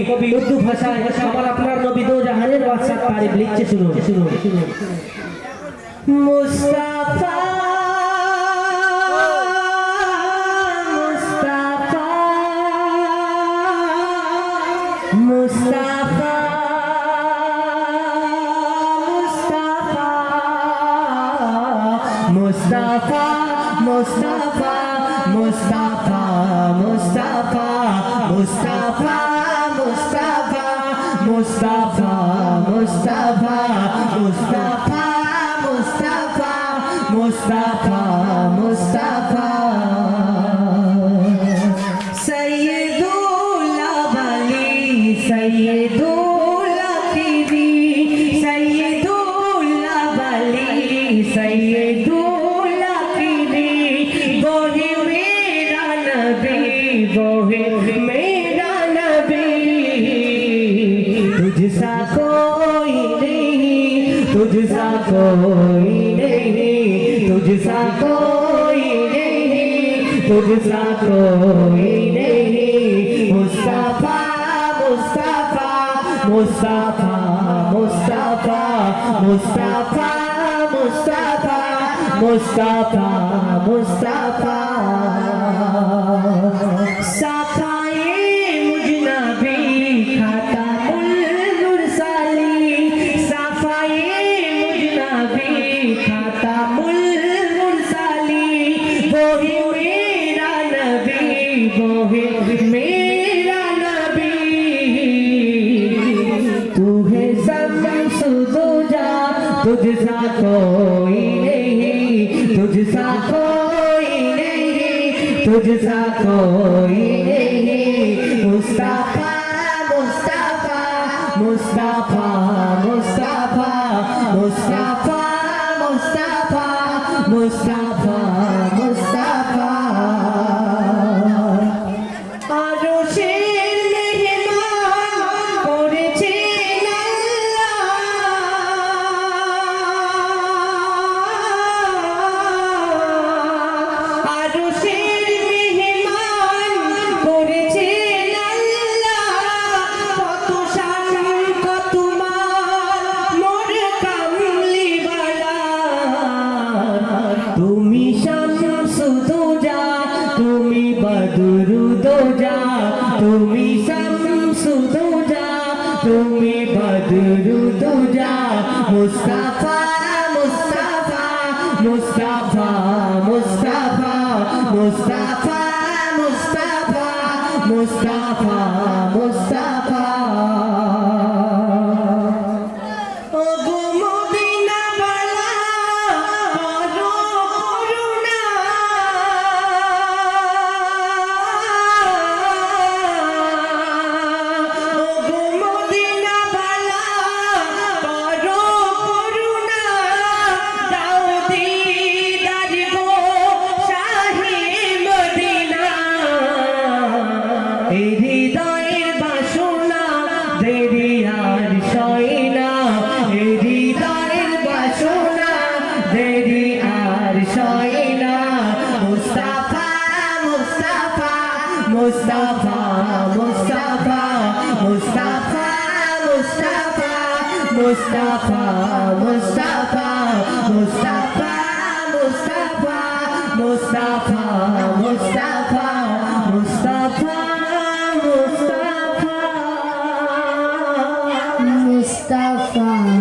कभी उर्दू भाषा আমার আপনার নবী দো জাহানের বাদশাহ তারিফ লিখছে শুনুন Mustafa Mustafa Mustafa Mustafa Mustafa Mustafa Mustafa Mustafa, Mustafa, Mustafa, Mustafa, Mustafa, Mustafa, Sayyidul Awali, Sayyidul Akhibi, Sayyidul Awali, Sayyidul Akhibi, Wohi mera Nabi, Wohi mera Nabi. तुझसा कोई नहीं तुझसा कोई नहीं तुझसा कोई नहीं तुझसा कोई नहीं मुस्तफा मुस्तफा मुस्तफा मुस्तफा मुस्तफा मुस्तफा मुस्तफा मुस्तफा सफाए मुझ नबी खाता मेरा नबी तू है शम्स-उद-दौजा तुझसा कोई नहीं तुझसा कोई नहीं तुझसा कोई नहीं मुस्तफा मुस्तफा मुस्तफा मुस्तफा मुस्तफा मुस्तफा मुस्तफा मुस्तफा তুমি শামসুদ-দৌজা তুমি বদরুদ-দৌজা মুস্তাফা মুস্তাফা মুস্তাফা মুস্তাফা মুস্তাফা মুস্তাফা মুস্তাফা মুস্তাফা হৃদয়ের বাসনা দেরি আর সয় না হৃদয়ের বাসনা দেরি আর সয় না মুস্তাফা মুস্তাফা মুস্তাফা মুস্তাফা মুস্তাফা মুস্তাফা মুস্তাফা মুস্তাফা মুস্তাফা মুস্তাফা মুস্তাফা মুস্তাফা মুস্তাফা মুস্তাফা